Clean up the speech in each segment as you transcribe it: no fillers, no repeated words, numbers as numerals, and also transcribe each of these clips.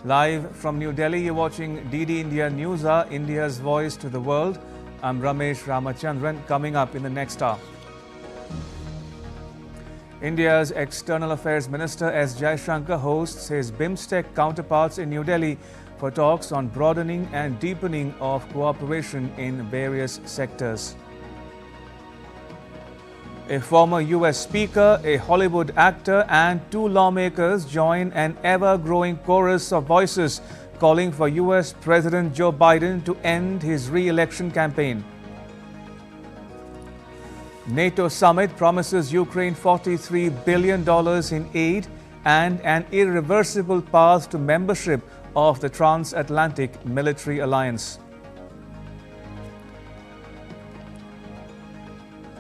Live from New Delhi, you're watching DD India News Hour, India's voice to the world. I'm Ramesh Ramachandran. Coming up in the next hour, India's External Affairs Minister S. Jaishankar hosts his BIMSTEC counterparts in New Delhi for talks on broadening and deepening of cooperation in various sectors. A former US speaker, a Hollywood actor and two lawmakers join an ever-growing chorus of voices calling for US President Joe Biden to end his re-election campaign. NATO summit promises Ukraine $43 billion in aid and an irreversible path to membership of the Transatlantic Military Alliance.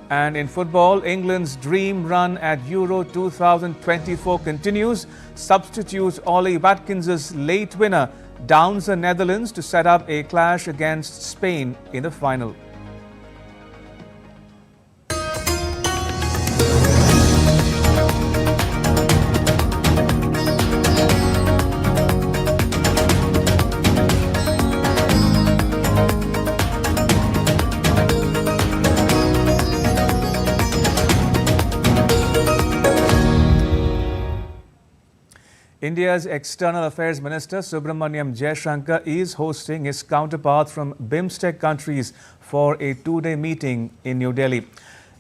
And in football, England's dream run at Euro 2024 continues. Substitute Ollie Watkins' late winner downs the Netherlands to set up a clash against Spain in the final. India's External Affairs Minister Subramaniam Jaishankar is hosting his counterpart from BIMSTEC countries for a two-day meeting in New Delhi.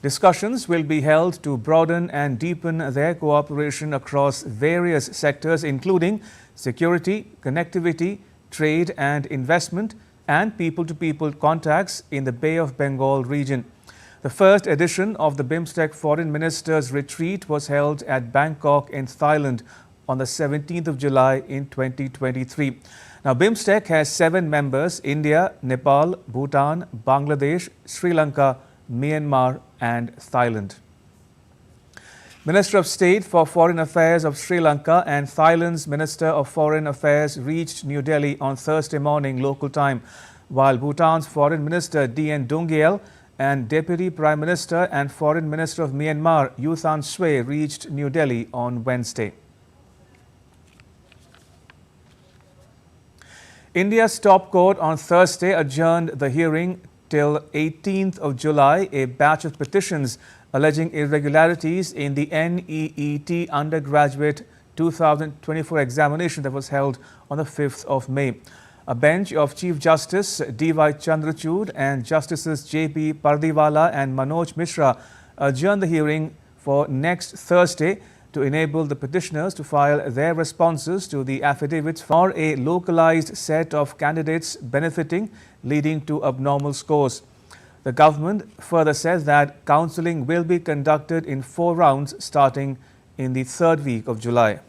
Discussions will be held to broaden and deepen their cooperation across various sectors including security, connectivity, trade and investment, and people-to-people contacts in the Bay of Bengal region. The first edition of the BIMSTEC Foreign Ministers Retreat was held at Bangkok in Thailand on the 17th of July in 2023. Now, BIMSTEC has 7 members: India, Nepal, Bhutan, Bangladesh, Sri Lanka, Myanmar and Thailand. Minister of State for Foreign Affairs of Sri Lanka and Thailand's Minister of Foreign Affairs reached New Delhi on Thursday morning local time, while Bhutan's Foreign Minister D.N. Dungyel and Deputy Prime Minister and Foreign Minister of Myanmar U Than Sway reached New Delhi on Wednesday. India's top court on Thursday adjourned the hearing till 18th of July, a batch of petitions alleging irregularities in the NEET undergraduate 2024 examination that was held on the 5th of May. A bench of Chief Justice D.Y. Chandrachud and Justices J.P. Pardiwala and Manoj Mishra adjourned the hearing for next Thursday to enable the petitioners to file their responses to the affidavits for a localized set of candidates benefiting, leading to abnormal scores. The government further says that counselling will be conducted in 4 rounds starting in the 3rd week of July.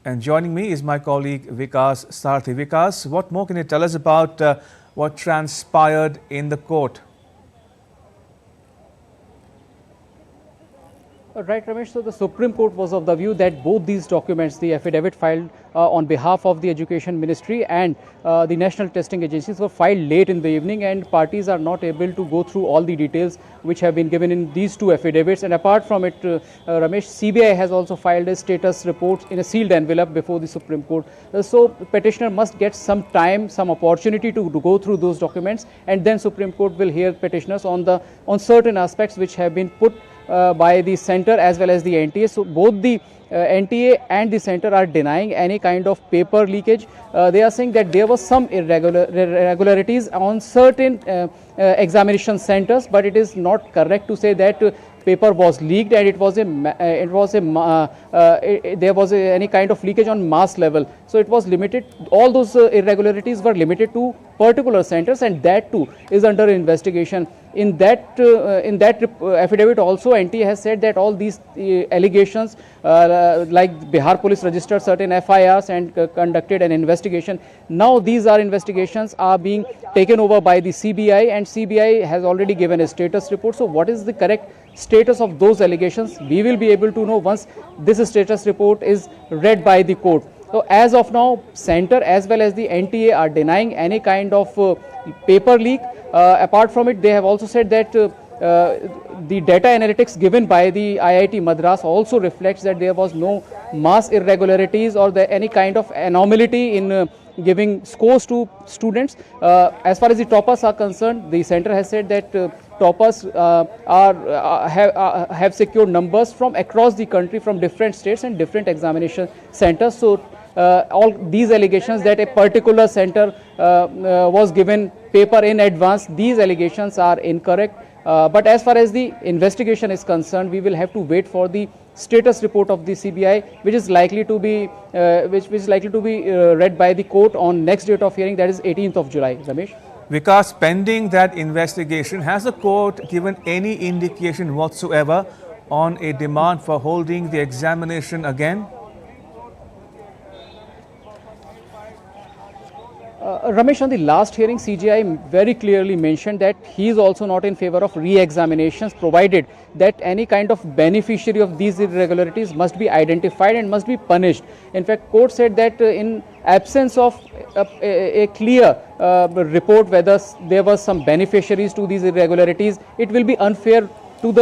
And joining me is my colleague Vikas Sarthi. Vikas, what more can you tell us about what transpired in the court? Right, Ramesh. So the Supreme Court was of the view that both these documents, the affidavit filed on behalf of the Education Ministry and the National Testing Agencies, were filed late in the evening, and parties are not able to go through all the details which have been given in these 2 affidavits. And apart from it, Ramesh, CBI has also filed a status report in a sealed envelope before the Supreme Court. So petitioner must get some time, some opportunity to go through those documents, and then Supreme Court will hear petitioners on certain aspects which have been put by the centre as well as the NTA. So both the NTA and the centre are denying any kind of paper leakage. They are saying that there was some irregularities on certain examination centres, but it is not correct to say that paper was leaked and there was any kind of leakage on mass level. So it was limited. All those irregularities were limited to particular centres, and that too is under investigation. In that affidavit also, NTA has said that all these allegations, like Bihar police registered certain FIRs and conducted an investigation. Now these investigations are being taken over by the CBI, and CBI has already given a status report. So what is the correct status of those allegations? We will be able to know once this status report is read by the court. So as of now, Centre as well as the NTA are denying any kind of paper leak. Apart from it, they have also said that the data analytics given by the IIT Madras also reflects that there was no mass irregularities or any kind of anomaly in giving scores to students. As far as the toppers are concerned, the center has said that toppers have secured numbers from across the country, from different states and different examination centers. So all these allegations that a particular center was given paper in advance, these allegations are incorrect. But as far as the investigation is concerned, we will have to wait for the status report of the CBI, which is likely to be read by the court on next date of hearing, that is 18th of July. Ramesh. Vikas, pending that investigation, has the court given any indication whatsoever on a demand for holding the examination again? Ramesh, on the last hearing, CJI very clearly mentioned that he is also not in favor of re-examinations, provided that any kind of beneficiary of these irregularities must be identified and must be punished. In fact, court said that in absence of a clear report whether there was some beneficiaries to these irregularities, it will be unfair to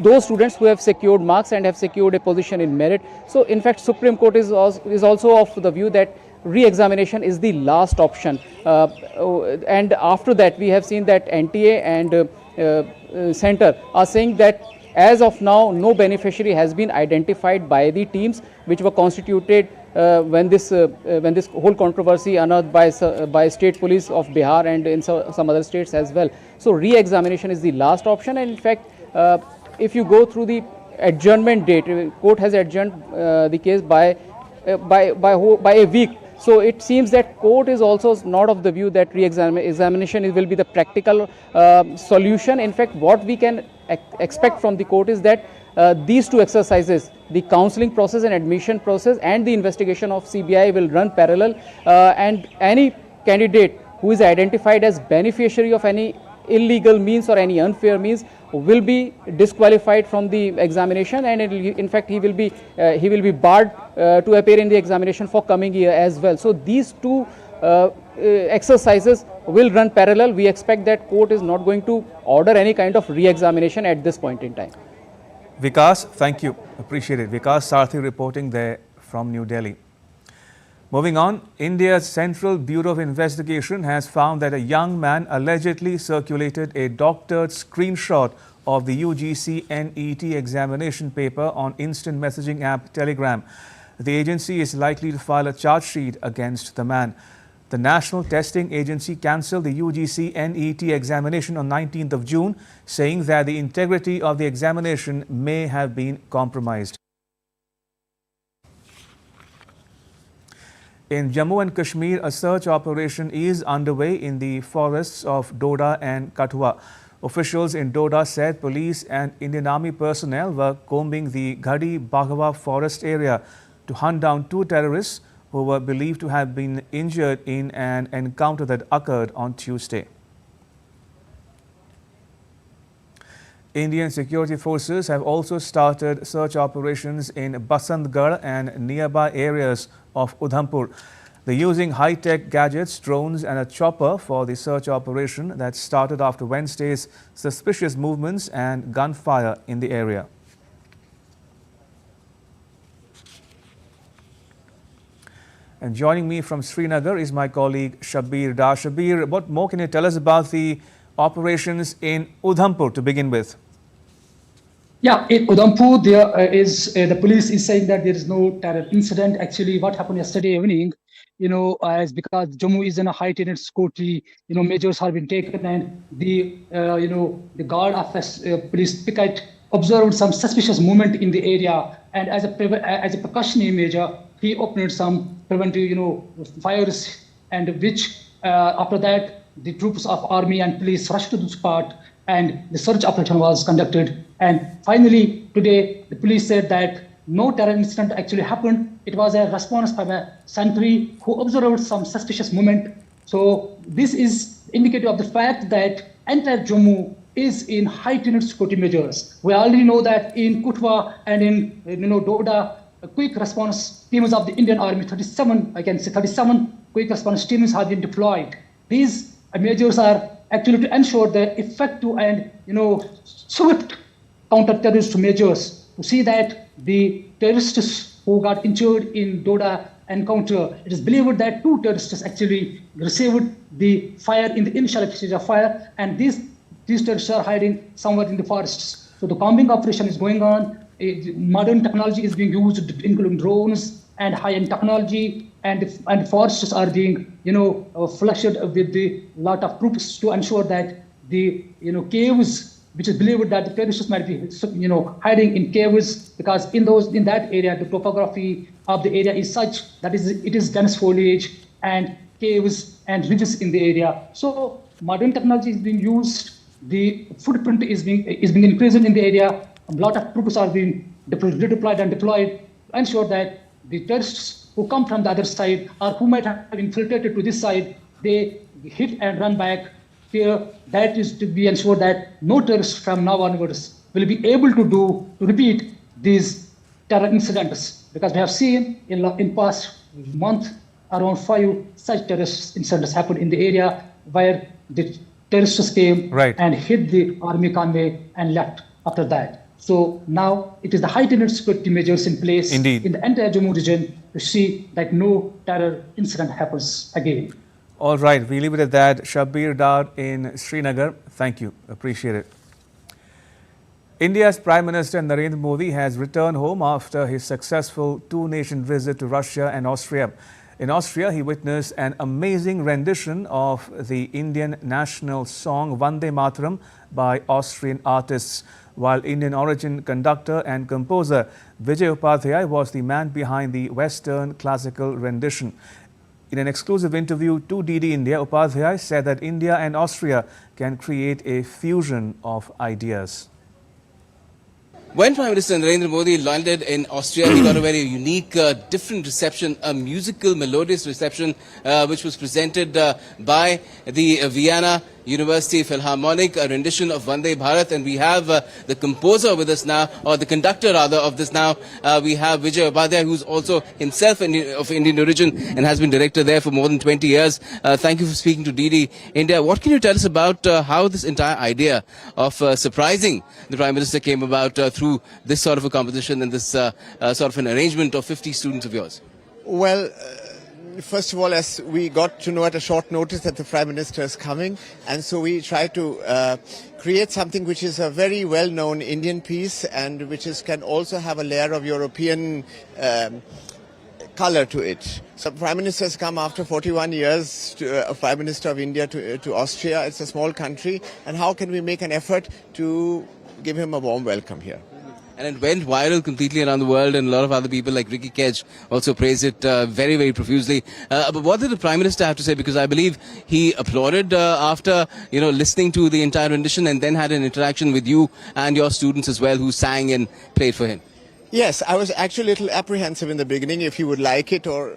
those students who have secured marks and have secured a position in merit. So, in fact, Supreme Court is also of the view that re-examination is the last option, and after that we have seen that NTA and center are saying that as of now no beneficiary has been identified by the teams which were constituted when this whole controversy unearthed by state police of Bihar and in some other states as well. So re-examination is the last option, and in fact if you go through the adjournment date, court has adjourned the case by a week. So it seems that court is also not of the view that re-examination will be the practical solution. In fact, what we can expect from the court is that these two exercises, the counseling process and admission process and the investigation of CBI, will run parallel, and any candidate who is identified as beneficiary of any illegal means or any unfair means will be disqualified from the examination, and in fact he will be barred to appear in the examination for coming year as well. So these two exercises will run parallel. We expect that court is not going to order any kind of re-examination at this point in time. Vikas, thank you. Appreciate it. Vikas Sarthi reporting there from New Delhi. Moving on, India's Central Bureau of Investigation has found that a young man allegedly circulated a doctored screenshot of the UGC NET examination paper on instant messaging app Telegram. The agency is likely to file a charge sheet against the man. The National Testing Agency cancelled the UGC NET examination on 19th of June, saying that the integrity of the examination may have been compromised. In Jammu and Kashmir, a search operation is underway in the forests of Doda and Kathua. Officials in Doda said police and Indian Army personnel were combing the Ghadi Baghwa forest area to hunt down two terrorists who were believed to have been injured in an encounter that occurred on Tuesday. Indian security forces have also started search operations in Basantgarh and nearby areas of Udhampur. They're using high-tech gadgets, drones and a chopper for the search operation that started after Wednesday's suspicious movements and gunfire in the area. And joining me from Srinagar is my colleague Shabbir Dar. Shabbir, what more can you tell us about the operations in Udhampur to begin with? Yeah, in Udhampur, there is the police is saying that there is no terror incident. Actually, what happened yesterday evening, is because Jammu is in a heightened security, measures have been taken, and the guard of police picket observed some suspicious movement in the area, and as a precautionary measure, he opened some preventive, fires, and which after that the troops of army and police rushed to the spot, and the search operation was conducted. And finally, today, the police said that no terror incident actually happened. It was a response by a sentry who observed some suspicious movement. So this is indicative of the fact that entire Jammu is in heightened security measures. We already know that in Kutwa and in Doda, quick response teams of the Indian Army, 37 quick response teams have been deployed. These measures are actually to ensure the effective and swift counter-terrorist measures to see that the terrorists who got injured in Doda encounter, it is believed that 2 terrorists actually received the fire in the initial exchange of fire, and these terrorists are hiding somewhere in the forests. So the combing operation is going on. Modern technology is being used, including drones and high-end technology, and forests are being flushed with the lot of troops to ensure that the caves, which is believed that the terrorists might be hiding in caves, because in that area the topography of the area is such that it is dense foliage and caves and ridges in the area. So modern technology is being used. The footprint is being increased in the area. A lot of troops are being redeployed and deployed to ensure that the terrorists who come from the other side or who might have infiltrated to this side, they hit and run back. Here, that is to be ensured that no terrorists from now onwards will be able to repeat these terror incidents, because we have seen in past month around 5 such terrorist incidents happened in the area where the terrorists came and hit the army convoy and left after that. So now it is the heightened security measures in place in the entire Jammu region to see that no terror incident happens again. All right, we leave it at that. Shabbir Dar in Srinagar, thank you. Appreciate it. India's Prime Minister Narendra Modi has returned home after his successful 2-nation visit to Russia and Austria. In Austria, he witnessed an amazing rendition of the Indian national song Vande Mataram by Austrian artists, while Indian origin conductor and composer Vijay Upadhyay was the man behind the Western classical rendition. In an exclusive interview to DD India, Upadhyay said that India and Austria can create a fusion of ideas. When Prime Minister Narendra Modi landed in Austria, he got a very unique, different reception, a musical, melodious reception, which was presented by the Vienna University Philharmonic, a rendition of Vande Bharat. And we have the composer with us now, or the conductor rather of this now. We have Vijay Upadhyay, who's also himself of Indian origin and has been director there for more than 20 years. Thank you for speaking to DD India. What can you tell us about how this entire idea of surprising the Prime Minister came about through this sort of a composition and this sort of an arrangement of 50 students of yours? Well, first of all, as we got to know at a short notice that the Prime Minister is coming, and so we tried to create something which is a very well-known Indian piece and which can also have a layer of European color to it. So Prime Minister has come after 41 years, Prime Minister of India to Austria. It's a small country, and how can we make an effort to give him a warm welcome here? And it went viral completely around the world, and a lot of other people like Ricky Kedge also praised it very, very profusely. But what did the Prime Minister have to say? Because I believe he applauded after, listening to the entire rendition, and then had an interaction with you and your students as well, who sang and played for him. Yes, I was actually a little apprehensive in the beginning if he would like it, or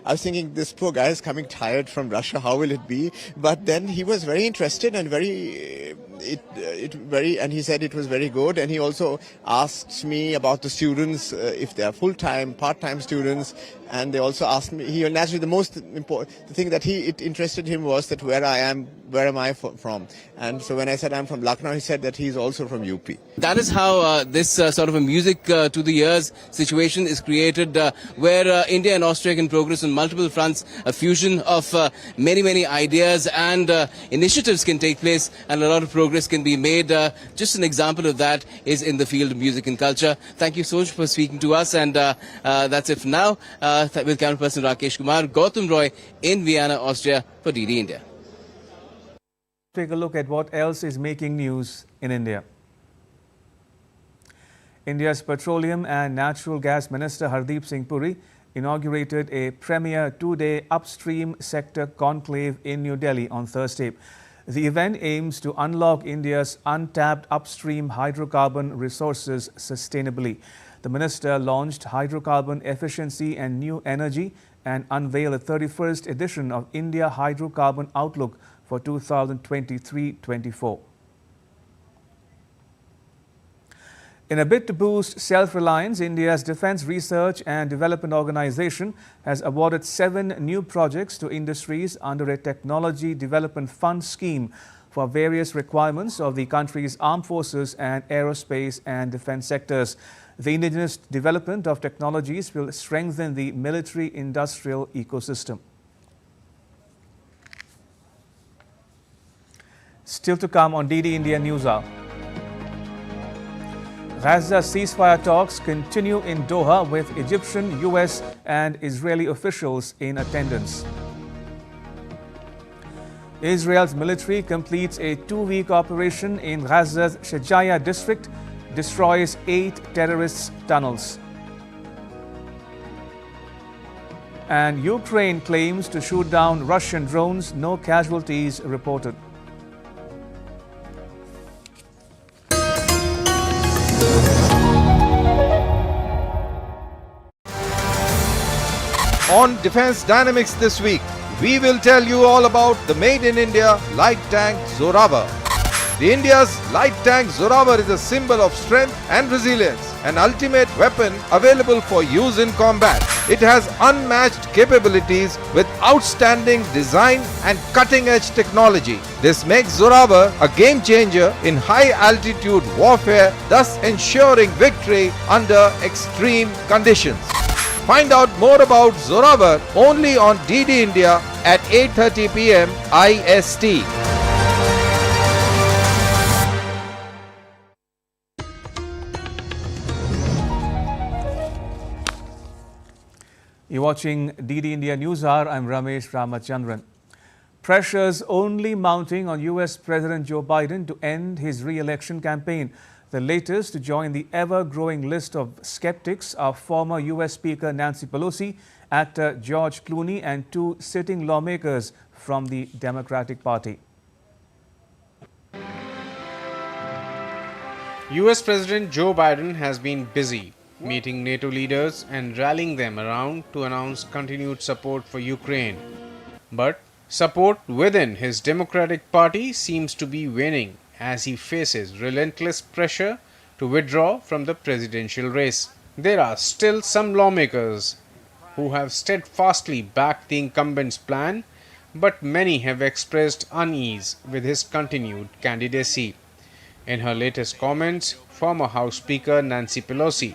I was thinking, this poor guy is coming tired from Russia, how will it be? But then he was very interested and and he said it was very good. And he also asked me about the students, if they are full-time, part-time students. And they also asked me, naturally the most important, the thing that it interested him was that where am I from? And so when I said I'm from Lucknow, he said that he's also from UP. That is how this sort of a music to the ears situation is created, where India and Austria can progress on multiple fronts. A fusion of many, many ideas and initiatives can take place, and a lot of progress can be made. Just an example of that is in the field of music and culture. Thank you so much for speaking to us, and that's it for now. With camera person Rakesh Kumar, Gautam Roy in Vienna, Austria for DD India. Take a look at what else is making news in India. India's Petroleum and Natural Gas Minister Hardeep Singh Puri inaugurated a premier 2-day upstream sector conclave in New Delhi on Thursday. The event aims to unlock India's untapped upstream hydrocarbon resources sustainably. The minister launched Hydrocarbon Efficiency and New Energy and unveiled the 31st edition of India Hydrocarbon Outlook for 2023-24. In a bid to boost self-reliance, India's Defence Research and Development Organization has awarded 7 new projects to industries under a Technology Development Fund scheme for various requirements of the country's armed forces and aerospace and defence sectors. The indigenous development of technologies will strengthen the military-industrial ecosystem. Still to come on DD India News Hour. Gaza ceasefire talks continue in Doha with Egyptian, US and Israeli officials in attendance. Israel's military completes a 2-week operation in Gaza's Shajaya district, destroys 8 terrorists' tunnels. And Ukraine claims to shoot down Russian drones, no casualties reported. On Defence Dynamics this week, we will tell you all about the Made in India light tank Zorawar. The India's light tank Zorawar is a symbol of strength and resilience, an ultimate weapon available for use in combat. It has unmatched capabilities with outstanding design and cutting-edge technology. This makes Zorawar a game changer in high-altitude warfare, thus ensuring victory under extreme conditions. Find out more about Zorawar only on DD India at 8:30 p.m. IST. You're watching DD India News Hour. I'm Ramesh Ramachandran. Pressures only mounting on US President Joe Biden to end his re-election campaign. The latest to join the ever-growing list of skeptics are former US Speaker Nancy Pelosi, actor George Clooney and 2 sitting lawmakers from the Democratic Party. US President Joe Biden has been busy meeting NATO leaders and rallying them around to announce continued support for Ukraine. But support within his Democratic Party seems to be waning as he faces relentless pressure to withdraw from the presidential race. There are still some lawmakers who have steadfastly backed the incumbent's plan, but many have expressed unease with his continued candidacy. In her latest comments, former House Speaker Nancy Pelosi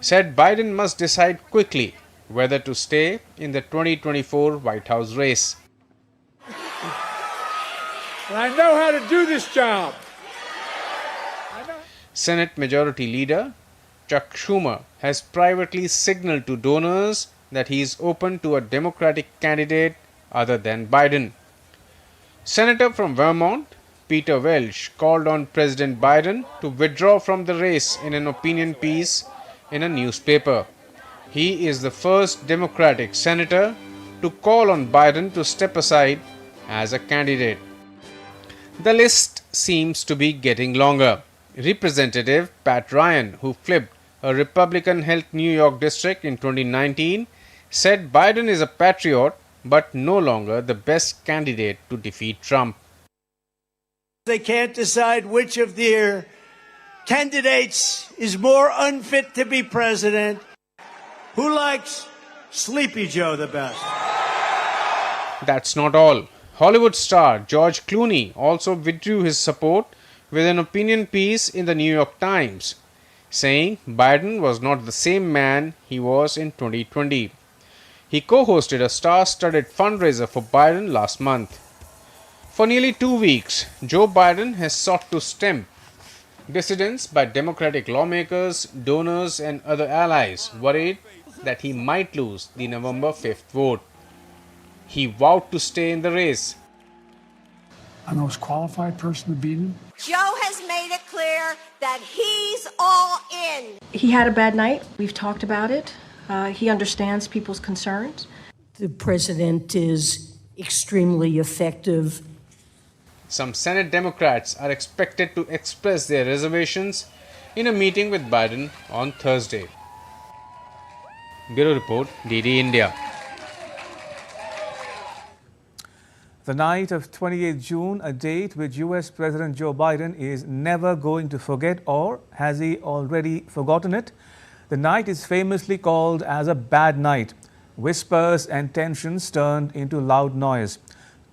said Biden must decide quickly whether to stay in the 2024 White House race. And I know how to do this job. Senate Majority Leader Chuck Schumer has privately signaled to donors that he is open to a Democratic candidate other than Biden. Senator from Vermont, Peter Welch, called on President Biden to withdraw from the race in an opinion piece in a newspaper. He is the first Democratic senator to call on Biden to step aside as a candidate. The list seems to be getting longer. Representative Pat Ryan, who flipped a Republican-held New York district in 2019, said Biden is a patriot but no longer the best candidate to defeat Trump. They can't decide which of their candidates is more unfit to be president. Who likes Sleepy Joe the best? That's not all. Hollywood star George Clooney also withdrew his support with an opinion piece in the New York Times, saying Biden was not the same man he was in 2020. He co-hosted a star-studded fundraiser for Biden last month. For nearly 2 weeks, Joe Biden has sought to stem dissidents by Democratic lawmakers, donors and other allies worried that he might lose the November 5th vote. He vowed to stay in the race. I'm the most qualified person to beat him. Joe has made it clear that he's all in. He had a bad night. We've talked about it. He understands people's concerns. The president is extremely effective. Some Senate Democrats are expected to express their reservations in a meeting with Biden on Thursday. Bureau Report, DD India. The night of 28 June, a date which US President Joe Biden is never going to forget, or has he already forgotten it? The night is famously called as a bad night. Whispers and tensions turned into loud noise.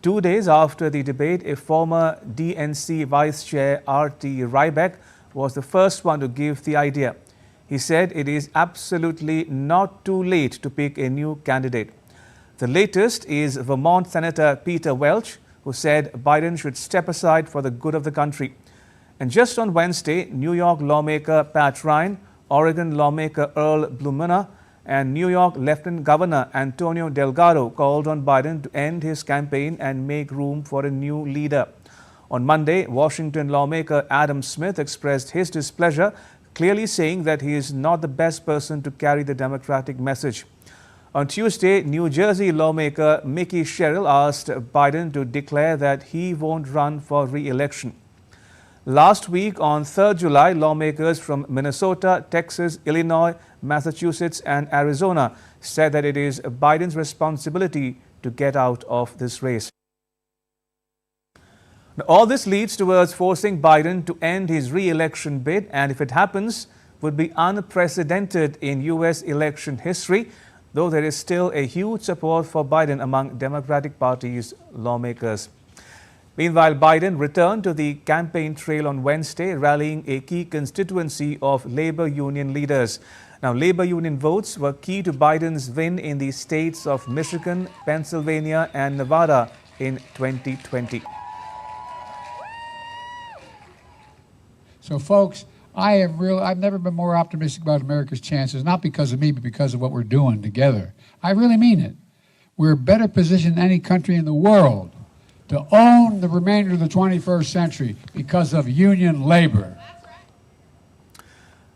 2 days after the debate, a former DNC Vice Chair R.T. Ryback was the first one to give the idea. He said it is absolutely not too late to pick a new candidate. The latest is Vermont Senator Peter Welch, who said Biden should step aside for the good of the country. And just on Wednesday, New York lawmaker Pat Ryan, Oregon lawmaker Earl Blumenauer, and New York Lieutenant Governor Antonio Delgado called on Biden to end his campaign and make room for a new leader. On Monday, Washington lawmaker Adam Smith expressed his displeasure, clearly saying that he is not the best person to carry the Democratic message. On Tuesday, New Jersey lawmaker Mickey Sherrill asked Biden to declare that he won't run for re-election. Last week, on 3rd July, lawmakers from Minnesota, Texas, Illinois, Massachusetts and Arizona said that it is Biden's responsibility to get out of this race. Now, all this leads towards forcing Biden to end his re-election bid, and if it happens, would be unprecedented in US election history, though there is still a huge support for Biden among Democratic Party's lawmakers. Meanwhile, Biden returned to the campaign trail on Wednesday, rallying a key constituency of labor union leaders. Now, labor union votes were key to Biden's win in the states of Michigan, Pennsylvania and Nevada in 2020. So, folks, I've never been more optimistic about America's chances, not because of me, but because of what we're doing together. I really mean it. We're better positioned than any country in the world to own the remainder of the 21st century because of union labor.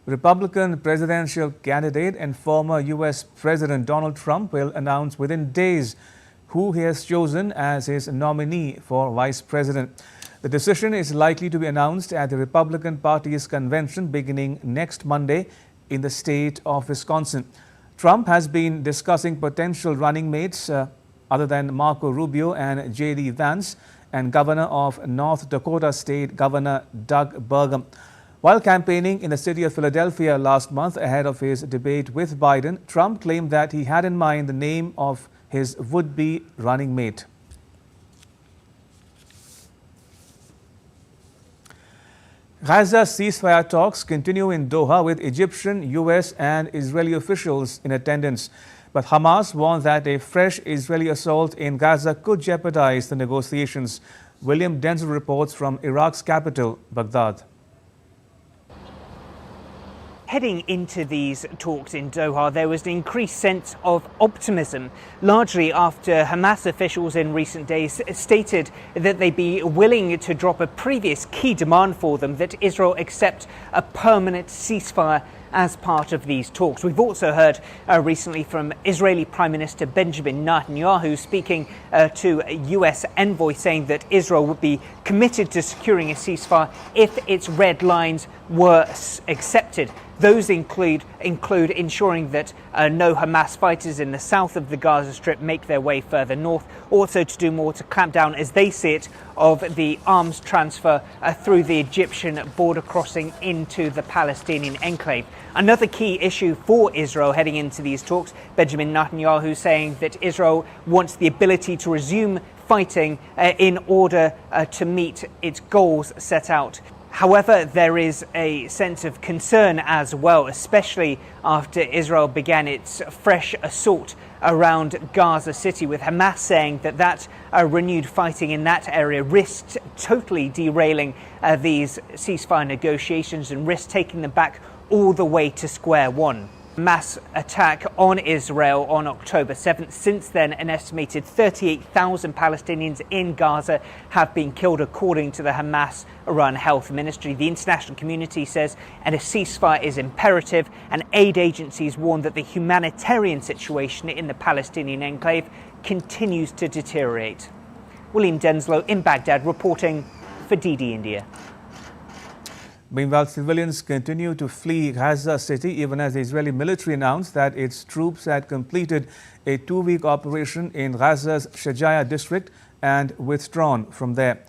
Republican presidential candidate and former US President Donald Trump will announce within days who he has chosen as his nominee for vice president. The decision is likely to be announced at the Republican Party's convention beginning next Monday in the state of Wisconsin. Trump has been discussing potential running mates other than Marco Rubio and J.D. Vance and Governor of North Dakota State Governor Doug Burgum. While campaigning in the city of Philadelphia last month ahead of his debate with Biden, Trump claimed that he had in mind the name of his would-be running mate. Gaza ceasefire talks continue in Doha with Egyptian, US and Israeli officials in attendance. But Hamas warned that a fresh Israeli assault in Gaza could jeopardize the negotiations. William Denzel reports from Iraq's capital, Baghdad. Heading into these talks in Doha, there was an increased sense of optimism, largely after Hamas officials in recent days stated that they'd be willing to drop a previous key demand for them, that Israel accept a permanent ceasefire as part of these talks. We've also heard recently from Israeli Prime Minister Benjamin Netanyahu speaking to a US envoy, saying that Israel would be committed to securing a ceasefire if its red lines were accepted. Those include ensuring that no Hamas fighters in the south of the Gaza Strip make their way further north, also to do more to clamp down, as they see it, of the arms transfer through the Egyptian border crossing into the Palestinian enclave. Another key issue for Israel heading into these talks, Benjamin Netanyahu saying that Israel wants the ability to resume fighting in order to meet its goals set out. However, there is a sense of concern as well, especially after Israel began its fresh assault around Gaza City, with Hamas saying that renewed fighting in that area risked totally derailing these ceasefire negotiations and risked taking them back all the way to square one. Mass attack on Israel on October 7th. Since then, an estimated 38,000 Palestinians in Gaza have been killed, according to the Hamas-run health ministry. The international community says a ceasefire is imperative, and aid agencies warn that the humanitarian situation in the Palestinian enclave continues to deteriorate. William Denslow in Baghdad reporting for DD India. Meanwhile, civilians continue to flee Gaza City even as the Israeli military announced that its troops had completed a 2-week operation in Gaza's Shajaya district, and withdrawn from there.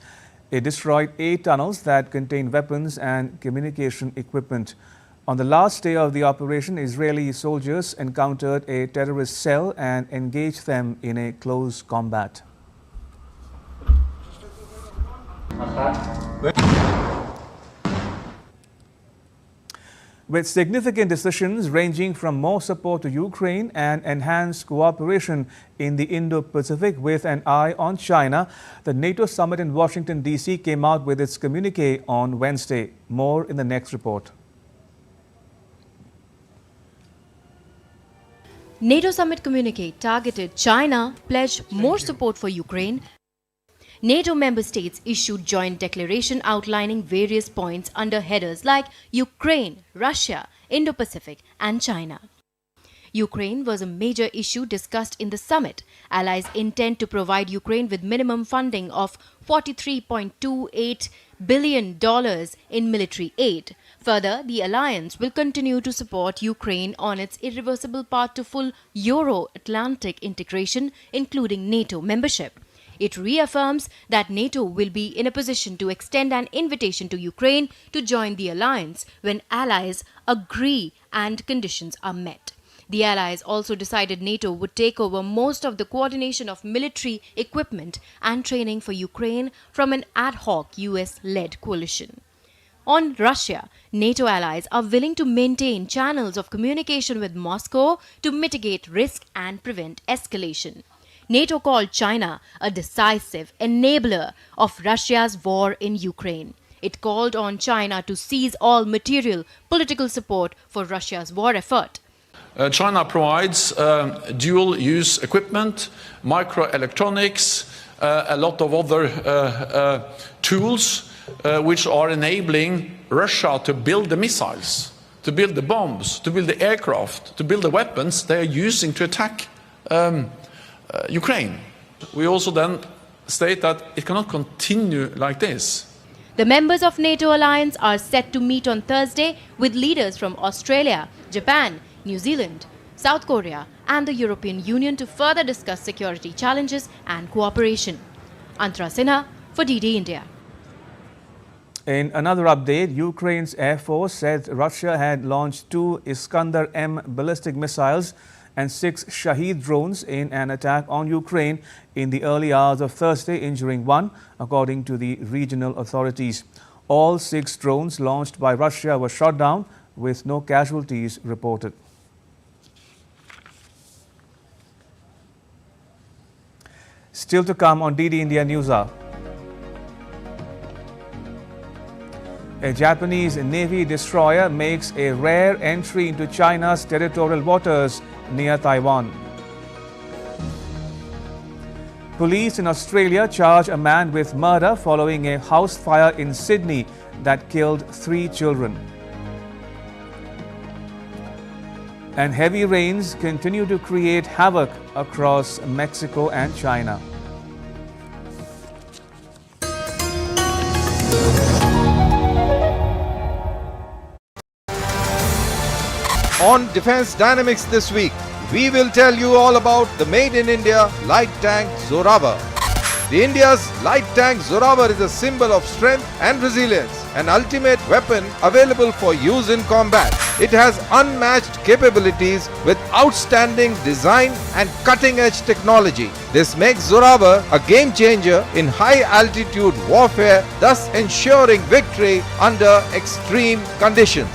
It destroyed 8 tunnels that contained weapons and communication equipment. On the last day of the operation, Israeli soldiers encountered a terrorist cell and engaged them in a close combat. With significant decisions ranging from more support to Ukraine and enhanced cooperation in the Indo-Pacific with an eye on China, the NATO summit in Washington, D.C. came out with its communique on Wednesday. More in the next report. NATO summit communique targeted China, pledged more support for Ukraine. NATO member states issued joint declaration outlining various points under headers like Ukraine, Russia, Indo-Pacific and China. Ukraine was a major issue discussed in the summit. Allies intend to provide Ukraine with minimum funding of $43.28 billion in military aid. Further, the alliance will continue to support Ukraine on its irreversible path to full Euro-Atlantic integration, including NATO membership. It reaffirms that NATO will be in a position to extend an invitation to Ukraine to join the alliance when allies agree and conditions are met. The allies also decided NATO would take over most of the coordination of military equipment and training for Ukraine from an ad hoc US-led coalition. On Russia, NATO allies are willing to maintain channels of communication with Moscow to mitigate risk and prevent escalation. NATO called China a decisive enabler of Russia's war in Ukraine. It called on China to cease all material political support for Russia's war effort. China provides dual-use equipment, microelectronics, a lot of other tools which are enabling Russia to build the missiles, to build the bombs, to build the aircraft, to build the weapons they are using to attack Ukraine. We also then state that it cannot continue like this. The members of NATO alliance are set to meet on Thursday with leaders from Australia, Japan, New Zealand, South Korea and the European Union to further discuss security challenges and cooperation. Antara Sinha for DD India. In another update, Ukraine's Air Force said Russia had launched 2 Iskander-M ballistic missiles and 6 Shahed drones in an attack on Ukraine in the early hours of Thursday, injuring 1, according to the regional authorities. All 6 drones launched by Russia were shot down, with no casualties reported. Still to come on DD India News Hour. A Japanese Navy destroyer makes a rare entry into China's territorial waters near Taiwan. Police in Australia charge a man with murder following a house fire in Sydney that killed 3 children. And heavy rains continue to create havoc across Mexico and China. On Defense Dynamics this week, we will tell you all about the Made in India light tank Zoravar. The India's light tank Zoravar is a symbol of strength and resilience, an ultimate weapon available for use in combat. It has unmatched capabilities with outstanding design and cutting-edge technology. This makes Zoravar a game changer in high-altitude warfare, thus ensuring victory under extreme conditions.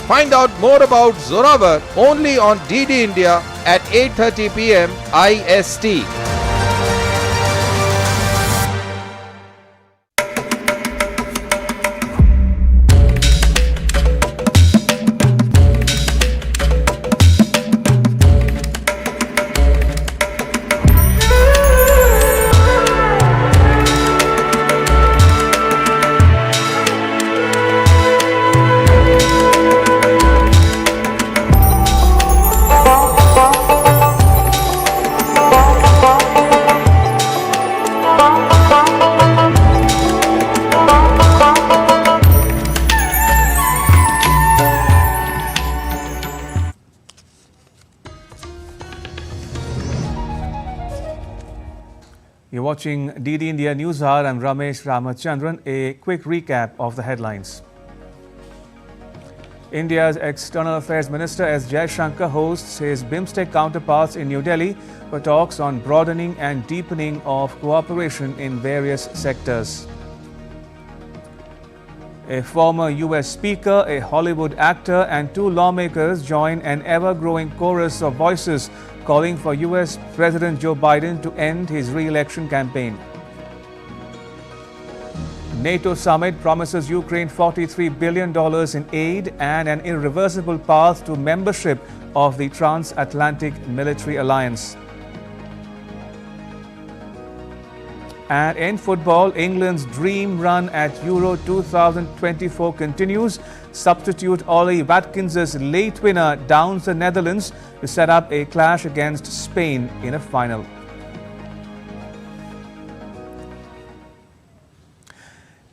Find out more about Zoravar only on DD India at 8:30 p.m. IST. You're watching DD India News Hour. I'm Ramesh Ramachandran. A quick recap of the headlines. India's External Affairs Minister S. Jaishankar hosts his BIMSTEC counterparts in New Delhi for talks on broadening and deepening of cooperation in various sectors. A former US speaker, a Hollywood actor, and 2 lawmakers join an ever-growing chorus of voices calling for US President Joe Biden to end his re-election campaign. NATO summit promises Ukraine $43 billion in aid and an irreversible path to membership of the Transatlantic Military Alliance. And in football, England's dream run at Euro 2024 continues. Substitute Ollie Watkins' late winner downs the Netherlands to set up a clash against Spain in a final.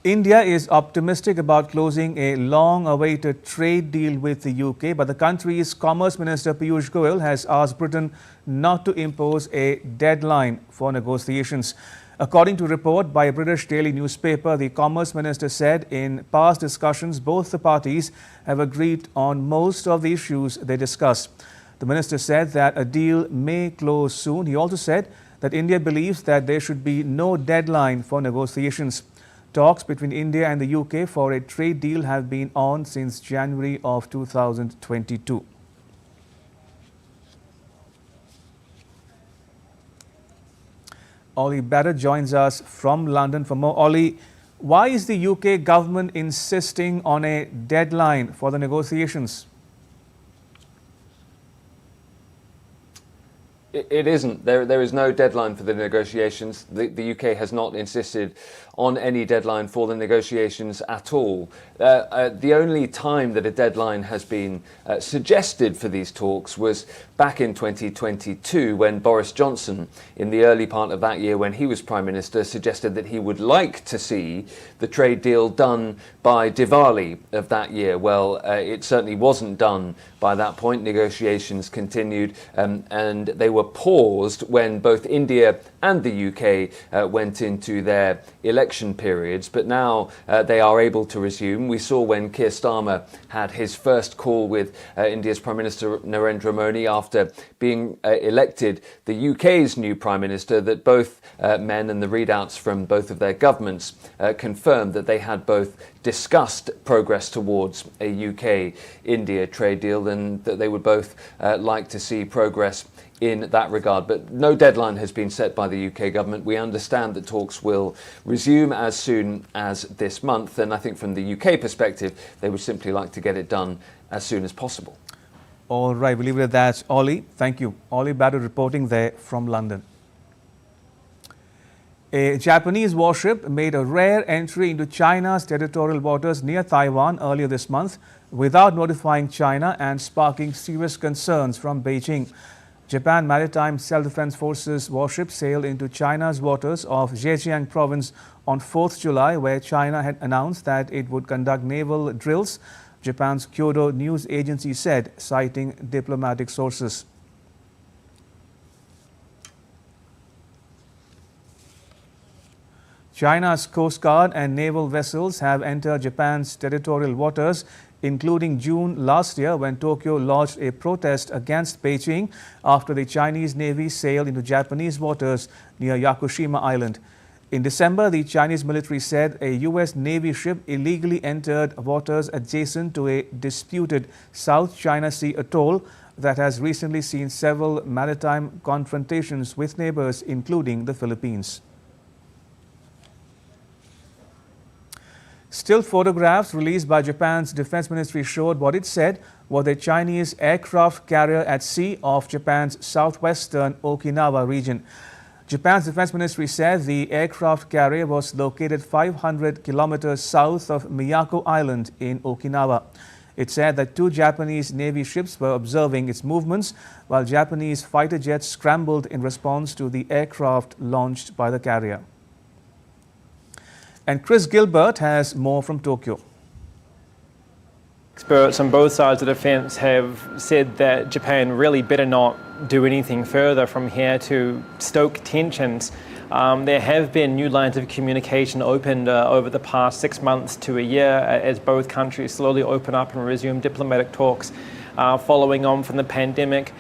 India is optimistic about closing a long-awaited trade deal with the UK, but the country's Commerce Minister Piyush Goyal has asked Britain not to impose a deadline for negotiations. According to a report by a British daily newspaper, the Commerce Minister said in past discussions both the parties have agreed on most of the issues they discussed. The minister said that a deal may close soon. He also said that India believes that there should be no deadline for negotiations. Talks between India and the UK for a trade deal have been on since January of 2022. Ollie Bader joins us from London for more. Ollie, why is the UK government insisting on a deadline for the negotiations? It isn't. There is no deadline for the negotiations. The UK has not insisted on any deadline for the negotiations at all. The only time that a deadline has been suggested for these talks was back in 2022 when Boris Johnson, in the early part of that year when he was Prime Minister, suggested that he would like to see the trade deal done by Diwali of that year. Well, it certainly wasn't done by that point. Negotiations continued and they were paused when both India and the UK went into their election periods, but now they are able to resume. We saw when Keir Starmer had his first call with India's Prime Minister Narendra Modi after being elected the UK's new Prime Minister that both men and the readouts from both of their governments confirmed that they had both discussed progress towards a UK-India trade deal and that they would both like to see progress in that regard. But no deadline has been set by the UK government. We understand that talks will resume as soon as this month, and I think from the UK perspective, they would simply like to get it done as soon as possible. All right, we'll leave it at that. Ollie, thank you. Ollie Bader reporting there from London. A Japanese warship made a rare entry into China's territorial waters near Taiwan earlier this month without notifying China and sparking serious concerns from Beijing. Japan Maritime Self-Defense Forces warship sailed into China's waters of Zhejiang province on 4th July, where China had announced that it would conduct naval drills, Japan's Kyodo news agency said, citing diplomatic sources. China's Coast Guard and naval vessels have entered Japan's territorial waters, including June last year when Tokyo lodged a protest against Beijing after the Chinese Navy sailed into Japanese waters near Yakushima Island. In December, the Chinese military said a U.S. Navy ship illegally entered waters adjacent to a disputed South China Sea atoll that has recently seen several maritime confrontations with neighbors, including the Philippines. Still photographs released by Japan's defense ministry showed what it said was a Chinese aircraft carrier at sea off Japan's southwestern Okinawa region. Japan's defense ministry said the aircraft carrier was located 500 kilometers south of Miyako Island in Okinawa. It said that 2 Japanese Navy ships were observing its movements while Japanese fighter jets scrambled in response to the aircraft launched by the carrier. And Chris Gilbert has more from Tokyo. Experts on both sides of the fence have said that Japan really better not do anything further from here to stoke tensions There have been new lines of communication opened over the past 6 months to a year as both countries slowly open up and resume diplomatic talks following on from the pandemic.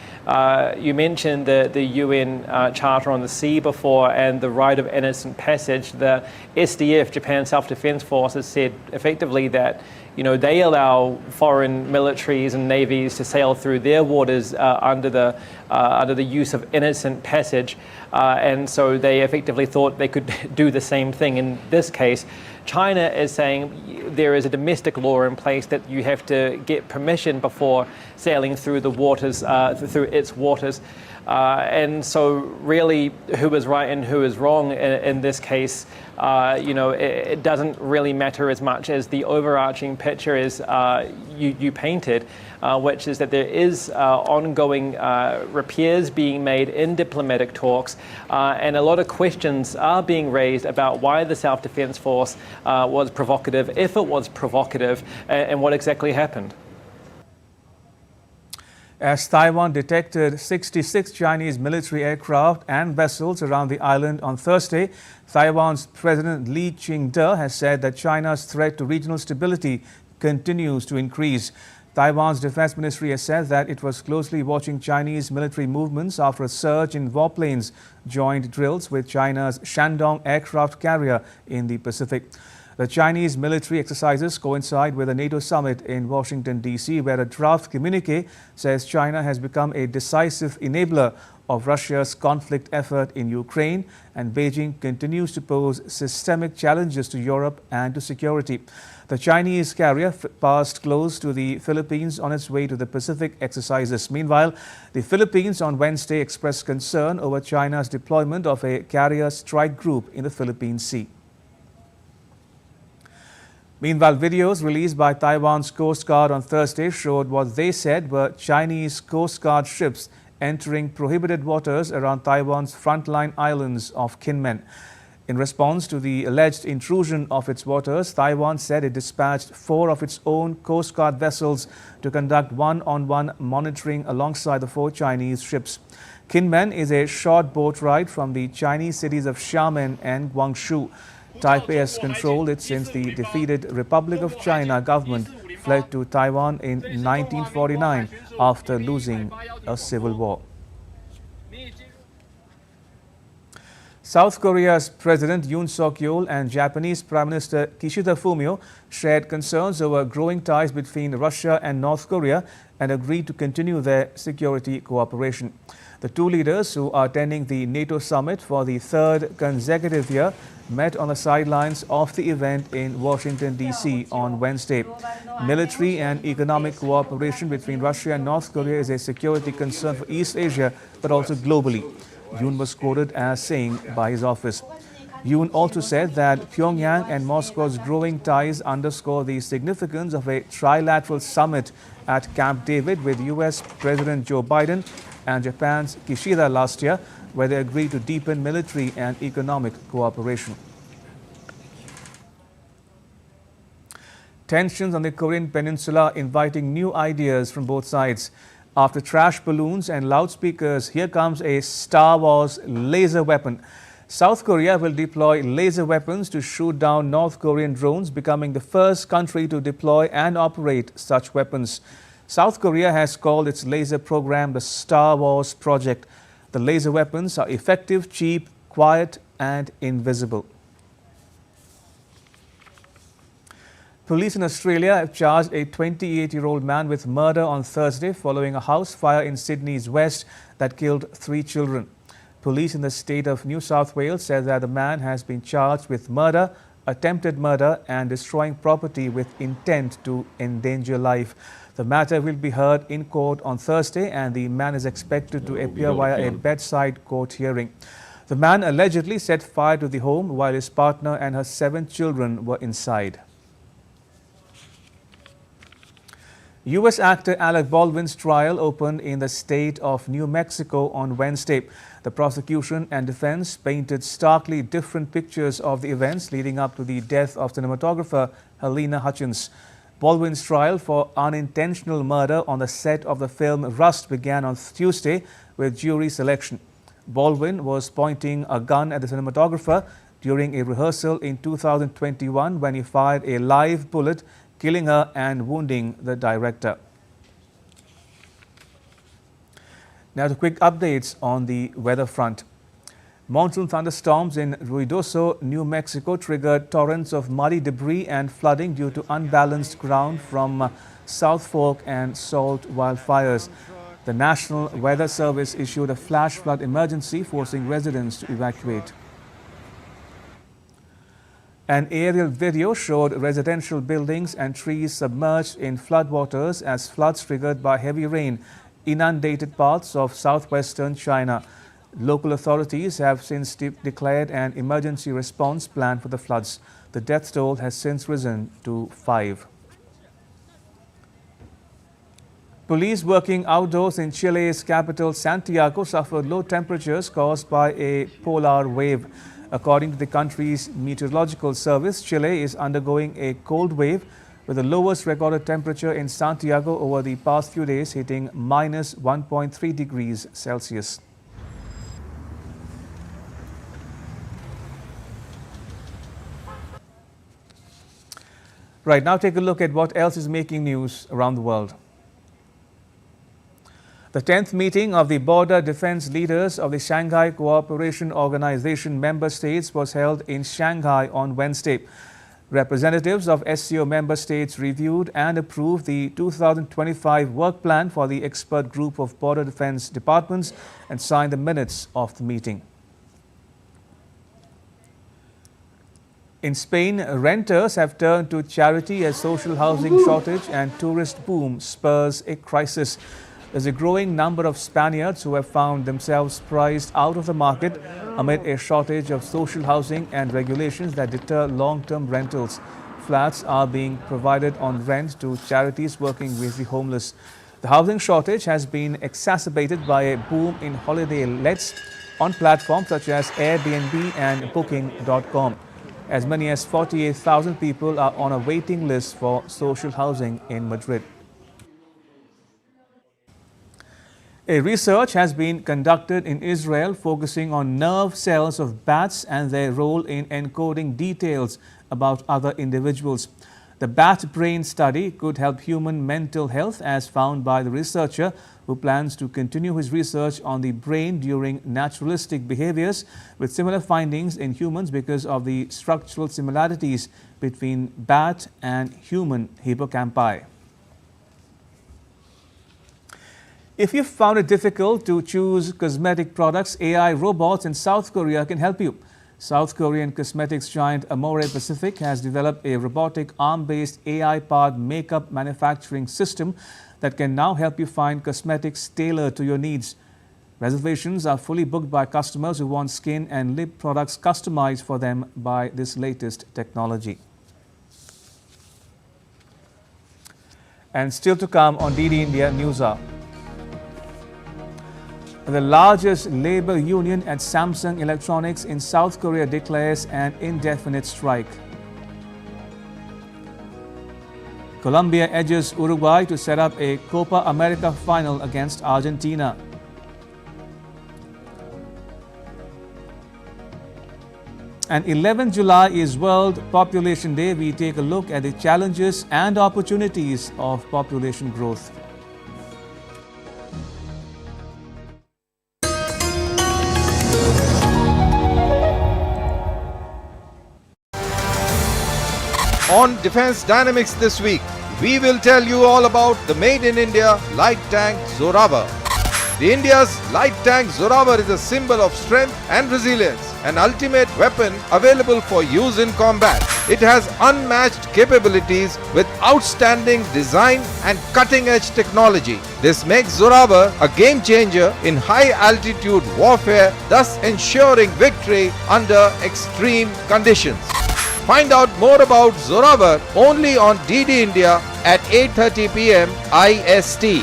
You mentioned the UN Charter on the Sea before and the right of innocent passage. The SDF, Japan Self-Defense Force, has said effectively that they allow foreign militaries and navies to sail through their waters under the use of innocent passage, and so they effectively thought they could do the same thing. In this case, China is saying there is a domestic law in place that you have to get permission before sailing through the waters, through its waters. And so really who is right and who is wrong in this case, it doesn't really matter as much as the overarching picture is you painted, which is that there is ongoing repairs being made in diplomatic talks, and a lot of questions are being raised about why the Self-Defense Force was provocative, if it was provocative, and what exactly happened. As Taiwan detected 66 Chinese military aircraft and vessels around the island on Thursday, Taiwan's President Lee Ching-te has said that China's threat to regional stability continues to increase. Taiwan's defense ministry has said that it was closely watching Chinese military movements after a surge in warplanes joined drills with China's Shandong aircraft carrier in the Pacific. The Chinese military exercises coincide with a NATO summit in Washington, D.C., where a draft communique says China has become a decisive enabler of Russia's conflict effort in Ukraine, and Beijing continues to pose systemic challenges to Europe and to security. The Chinese carrier passed close to the Philippines on its way to the Pacific exercises. Meanwhile, the Philippines on Wednesday expressed concern over China's deployment of a carrier strike group in the Philippine Sea. Meanwhile, videos released by Taiwan's Coast Guard on Thursday showed what they said were Chinese Coast Guard ships entering prohibited waters around Taiwan's frontline islands of Kinmen. In response to the alleged intrusion of its waters, Taiwan said it dispatched 4 of its own Coast Guard vessels to conduct one-on-one monitoring alongside the 4 Chinese ships. Kinmen is a short boat ride from the Chinese cities of Xiamen and Guangzhou. Taipei has controlled it since the defeated Republic of China government fled to Taiwan in 1949 after losing a civil war. South Korea's President Yoon Suk-yeol and Japanese Prime Minister Kishida Fumio shared concerns over growing ties between Russia and North Korea and agreed to continue their security cooperation. The two leaders, who are attending the NATO summit for the 3rd consecutive year, met on the sidelines of the event in Washington, D.C. on Wednesday. Military and economic cooperation between Russia and North Korea is a security concern for East Asia, but also globally, Yoon was quoted as saying by his office. Yoon also said that Pyongyang and Moscow's growing ties underscore the significance of a trilateral summit at Camp David with U.S. President Joe Biden and Japan's Kishida last year, where they agreed to deepen military and economic cooperation. Tensions on the Korean peninsula inviting new ideas from both sides. After trash balloons and loudspeakers, here comes a Star Wars laser weapon. South Korea will deploy laser weapons to shoot down North Korean drones, becoming the first country to deploy and operate such weapons. South Korea has called its laser program the Star Wars Project. The laser weapons are effective, cheap, quiet, and invisible. Police in Australia have charged a 28-year-old man with murder on Thursday following a house fire in Sydney's west that killed 3 children. Police in the state of New South Wales said that the man has been charged with murder, attempted murder, and destroying property with intent to endanger life. The matter will be heard in court on Thursday, and the man is expected to appear via a bedside court hearing. The man allegedly set fire to the home while his partner and her 7 children were inside. U.S. actor Alec Baldwin's trial opened in the state of New Mexico on Wednesday. The prosecution and defense painted starkly different pictures of the events leading up to the death of cinematographer Helena Hutchins. Baldwin's trial for unintentional murder on the set of the film Rust began on Tuesday with jury selection. Baldwin was pointing a gun at the cinematographer during a rehearsal in 2021 when he fired a live bullet, killing her and wounding the director. Now to quick updates on the weather front. Monsoon thunderstorms in Ruidoso, New Mexico triggered torrents of muddy debris and flooding due to unbalanced ground from South Fork and Salt wildfires. The National Weather Service issued a flash flood emergency, forcing residents to evacuate. An aerial video showed residential buildings and trees submerged in floodwaters as floods triggered by heavy rain inundated parts of southwestern China. Local authorities have since declared an emergency response plan for the floods. The death toll has since risen to 5. Police working outdoors in Chile's capital Santiago suffered low temperatures caused by a polar wave. According to the country's meteorological service, Chile is undergoing a cold wave with the lowest recorded temperature in Santiago over the past few days, hitting minus 1.3 degrees Celsius. Right, now take a look at what else is making news around the world. The 10th meeting of the border defense leaders of the Shanghai Cooperation Organization member states was held in Shanghai on Wednesday. Representatives of SCO member states reviewed and approved the 2025 work plan for the expert group of border defense departments and signed the minutes of the meeting. In Spain, renters have turned to charity as social housing shortage and tourist boom spurs a crisis. There's a growing number of Spaniards who have found themselves priced out of the market amid a shortage of social housing and regulations that deter long-term rentals. Flats are being provided on rent to charities working with the homeless. The housing shortage has been exacerbated by a boom in holiday lets on platforms such as Airbnb and Booking.com. As many as 48,000 people are on a waiting list for social housing in Madrid. A research has been conducted in Israel focusing on nerve cells of bats and their role in encoding details about other individuals. The bat brain study could help human mental health, as found by the researcher, who plans to continue his research on the brain during naturalistic behaviors with similar findings in humans because of the structural similarities between bat and human hippocampi. If you found it difficult to choose cosmetic products, AI robots in South Korea can help you. South Korean cosmetics giant Amore Pacific has developed a robotic arm-based AI-powered makeup manufacturing system that can now help you find cosmetics tailored to your needs. Reservations are fully booked by customers who want skin and lip products customized for them by this latest technology. And still to come on DD India News Hour. The largest labor union at Samsung Electronics in South Korea declares an indefinite strike. Colombia edges Uruguay to set up a Copa America final against Argentina. And 11 July is World Population Day. We take a look at the challenges and opportunities of population growth. On Defense Dynamics this week, we will tell you all about the Made in India light tank Zoravar. The India's light tank Zoravar is a symbol of strength and resilience, an ultimate weapon available for use in combat. It has unmatched capabilities with outstanding design and cutting-edge technology. This makes Zoravar a game changer in high-altitude warfare, thus ensuring victory under extreme conditions. Find out more about Zoravar only on DD India at 8:30 p.m. IST.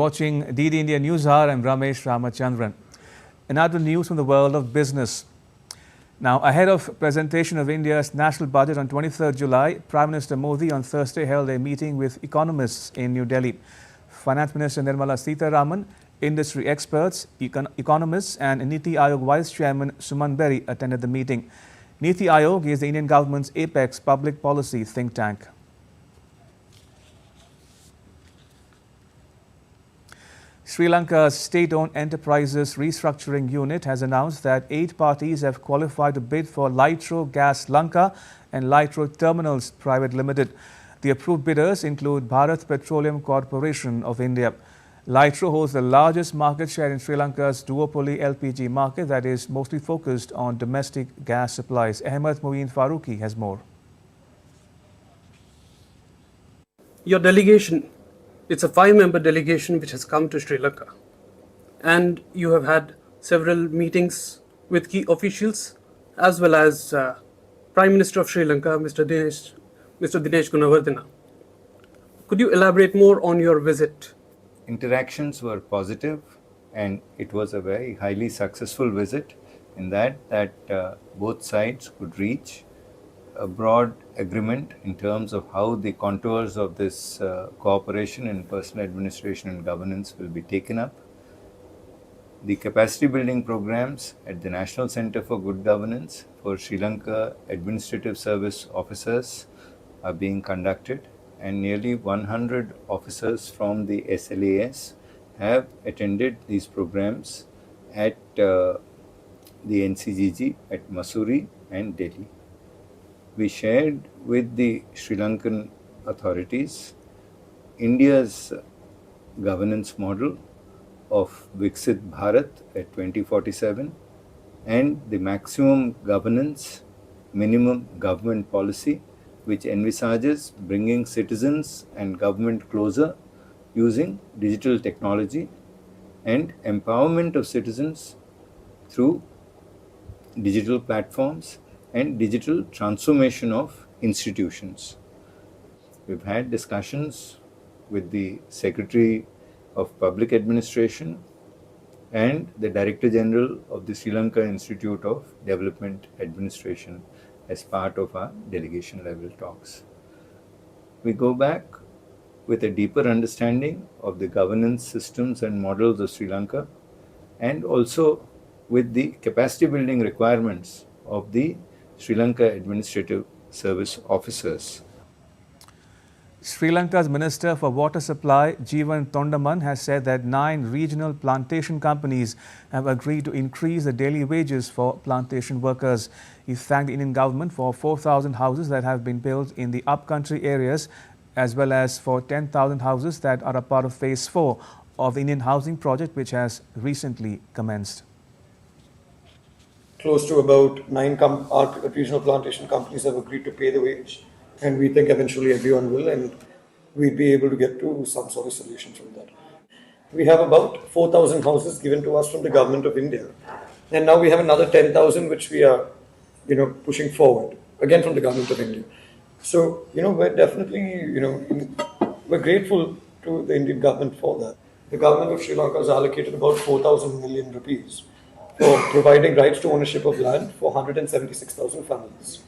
watching DD India News Hour. I'm Ramesh Ramachandran. Another news from the world of business. Now, ahead of presentation of India's national budget on 23rd July, Prime Minister Modi on Thursday held a meeting with economists in New Delhi. Finance Minister Nirmala Sitharaman, industry experts, economists and Niti Aayog Vice Chairman Suman Berry attended the meeting. Niti Aayog is the Indian government's apex public policy think tank. Sri Lanka's state-owned enterprises restructuring unit has announced that 8 parties have qualified to bid for Litro Gas Lanka and Litro Terminals Private Limited. The approved bidders include Bharat Petroleum Corporation of India. Litro holds the largest market share in Sri Lanka's duopoly LPG market that is mostly focused on domestic gas supplies. Ahmed Moeen Faruqi has more. Your delegation, it's a 5-member delegation which has come to Sri Lanka, and you have had several meetings with key officials as well as Prime Minister of Sri Lanka, Mr. Dinesh Gunawardena. Could you elaborate more on your visit? Interactions were positive, and it was a very highly successful visit in that both sides could reach a broad agreement in terms of how the contours of this cooperation in personal administration and governance will be taken up. The capacity building programs at the National Centre for Good Governance for Sri Lanka Administrative Service officers are being conducted, and nearly 100 officers from the SLAS have attended these programs at the NCGG at Mussoorie and Delhi. We shared with the Sri Lankan authorities India's governance model of Viksit Bharat at 2047 and the maximum governance, minimum government policy, which envisages bringing citizens and government closer using digital technology and empowerment of citizens through digital platforms and digital transformation of institutions. We've had discussions with the Secretary of Public Administration and the Director General of the Sri Lanka Institute of Development Administration as part of our delegation level talks. We go back with a deeper understanding of the governance systems and models of Sri Lanka, and also with the capacity building requirements of the Sri Lanka Administrative Service officers. Sri Lanka's Minister for Water Supply, Jeevan Tondaman, has said that 9 regional plantation companies have agreed to increase the daily wages for plantation workers. He thanked the Indian government for 4,000 houses that have been built in the upcountry areas, as well as for 10,000 houses that are a part of Phase 4 of the Indian Housing Project, which has recently commenced. Close to about 9 our regional plantation companies have agreed to pay the wage, and we think eventually everyone will, and we'd be able to get to some sort of solution from that. We have about 4,000 houses given to us from the government of India, and now we have another 10,000 which we are, pushing forward again from the government of India. So, we're definitely, we're grateful to the Indian government for that. The government of Sri Lanka has allocated about 4,000 million rupees for providing rights to ownership of land for 176,000 families.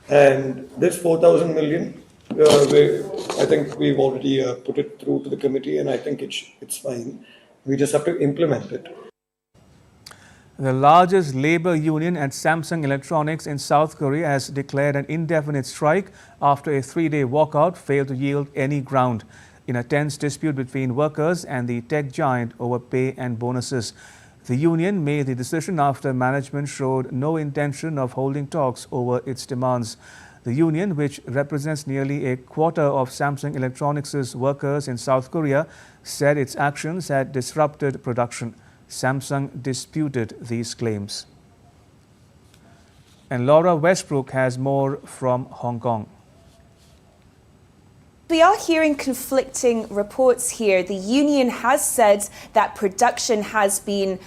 And this 4,000 million, I think we've already put it through to the committee, and I think it's fine. We just have to implement it. The largest labor union at Samsung Electronics in South Korea has declared an indefinite strike after a 3-day walkout failed to yield any ground in a tense dispute between workers and the tech giant over pay and bonuses. The union made the decision after management showed no intention of holding talks over its demands. The union, which represents nearly a quarter of Samsung Electronics' workers in South Korea, said its actions had disrupted production. Samsung disputed these claims. And Laura Westbrook has more from Hong Kong. We are hearing conflicting reports here. The union has said that production has been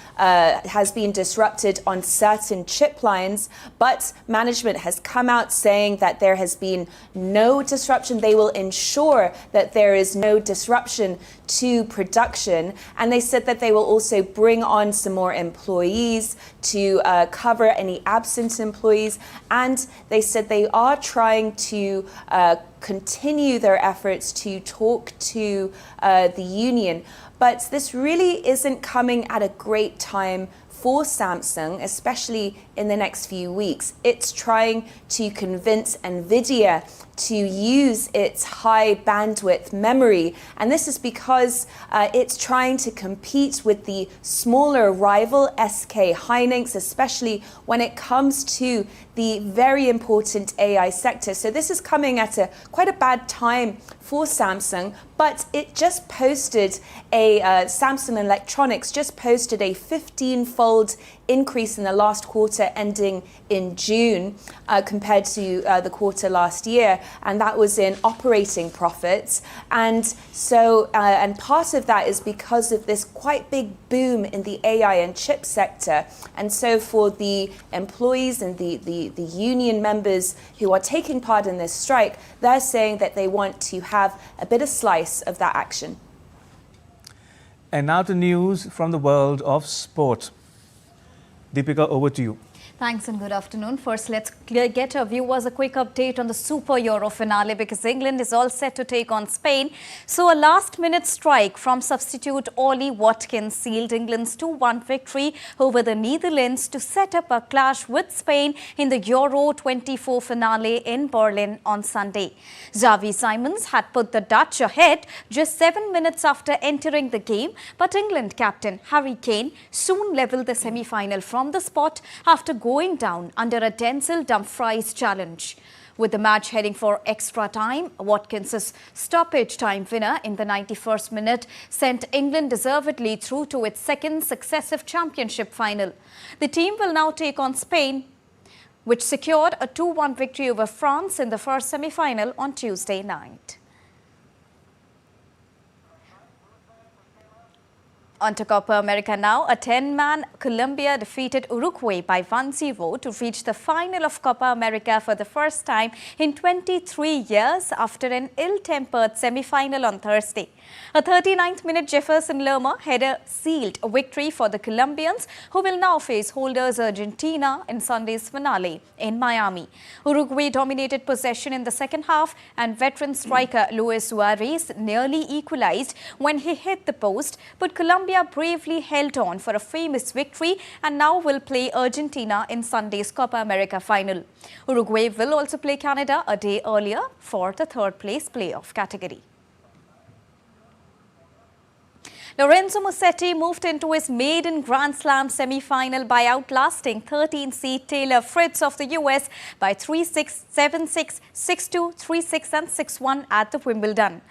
disrupted on certain chip lines, but management has come out saying that there has been no disruption. They will ensure that there is no disruption to production. And they said that they will also bring on some more employees to cover any absent employees. And they said they are trying to continue their efforts to talk to the union. But this really isn't coming at a great time for Samsung, especially in the next few weeks. It's trying to convince NVIDIA to use its high bandwidth memory. And this is because it's trying to compete with the smaller rival SK Hynix, especially when it comes to the very important AI sector. So this is coming at quite a bad time for Samsung, but it just posted Samsung Electronics just posted a 15-fold increase in the last quarter ending in June compared to the quarter last year, and that was in operating profits. And so, and part of that is because of this quite big boom in the AI and chip sector. And so for the employees and the union members who are taking part in this strike, they're saying that they want to have a bit of slice of that action. And now to news from the world of sport. Deepika, over to you. Thanks and good afternoon. First, let's get our viewers a quick update on the Super Euro finale because England is all set to take on Spain. So a last-minute strike from substitute Ollie Watkins sealed England's 2-1 victory over the Netherlands to set up a clash with Spain in the Euro 24 finale in Berlin on Sunday. Xavi Simons had put the Dutch ahead just 7 minutes after entering the game, but England captain Harry Kane soon levelled the semi-final from the spot after going down under a Denzel Dumfries challenge. With the match heading for extra time, Watkins' stoppage time winner in the 91st minute sent England deservedly through to its second successive championship final. The team will now take on Spain, which secured a 2-1 victory over France in the first semi-final on Tuesday night. On to Copa America now. A 10-man Colombia defeated Uruguay by 1-0 to reach the final of Copa America for the first time in 23 years after an ill-tempered semi-final on Thursday. A 39th minute Jefferson Lerma header sealed a victory for the Colombians, who will now face holders Argentina in Sunday's finale in Miami. Uruguay dominated possession in the second half, and veteran striker Luis Suarez nearly equalized when he hit the post, but Colombia bravely held on for a famous victory and now will play Argentina in Sunday's Copa America final. Uruguay will also play Canada a day earlier for the third place playoff category. Lorenzo Musetti moved into his maiden Grand Slam semi-final by outlasting 13-seed Taylor Fritz of the US by 3-6, 7-6, 6-2, 3-6 and 6-1 at the Wimbledon.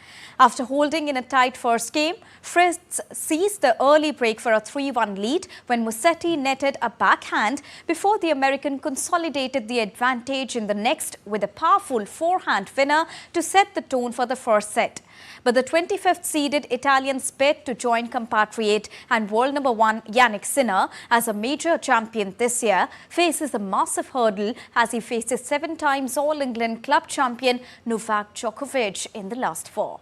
After holding in a tight first game, Fritz seized the early break for a 3-1 lead when Musetti netted a backhand before the American consolidated the advantage in the next with a powerful forehand winner to set the tone for the first set. But the 25th seeded Italian sped to join compatriot and world number 1 Yannick Sinner as a major champion this year faces a massive hurdle as he faces 7 times All England club champion Novak Djokovic in the last 4.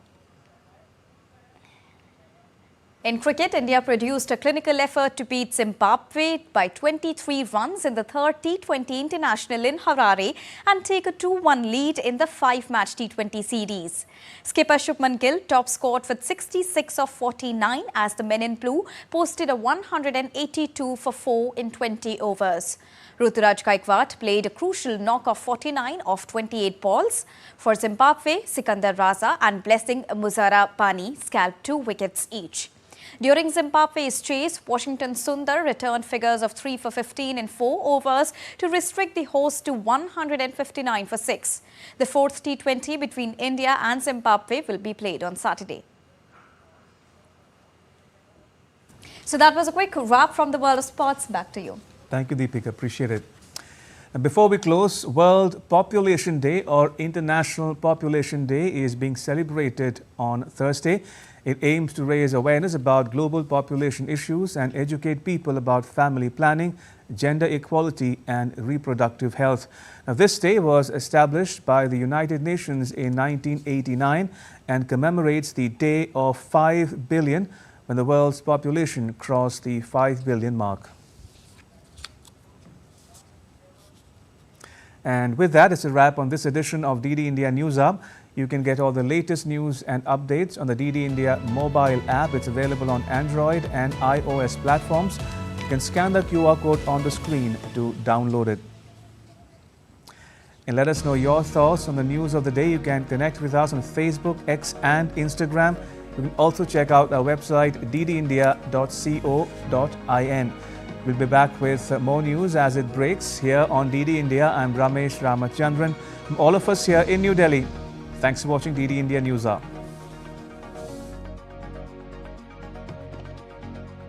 In cricket, India produced a clinical effort to beat Zimbabwe by 23 runs in the third T20 International in Harare and take a 2-1 lead in the 5-match T20 series. Skipper Shubman Gill top scored with 66 of 49 as the men in blue posted a 182 for 4 in 20 overs. Ruturaj Gaikwad played a crucial knock of 49 off 28 balls. For Zimbabwe, Sikandar Raza and Blessing Muzara Pani scalped 2 wickets each. During Zimbabwe's chase, Washington Sundar returned figures of 3 for 15 in 4 overs to restrict the hosts to 159 for 6. The 4th T20 between India and Zimbabwe will be played on Saturday. So that was a quick wrap from the world of sports. Back to you. Thank you, Deepika. Appreciate it. And before we close, World Population Day or International Population Day is being celebrated on Thursday. It aims to raise awareness about global population issues and educate people about family planning, gender equality and reproductive health. Now, this day was established by the United Nations in 1989 and commemorates the day of 5 billion when the world's population crossed the 5 billion mark. And with that, it's a wrap on this edition of DD India News Hub. You can get all the latest news and updates on the DD India mobile app. It's available on Android and iOS platforms. You can scan the QR code on the screen to download it. And let us know your thoughts on the news of the day. You can connect with us on Facebook, X and Instagram. You can also check out our website ddindia.co.in. We'll be back with more news as it breaks here on DD India. I'm Ramesh Ramachandran. From all of us here in New Delhi, thanks for watching DD India News Hour.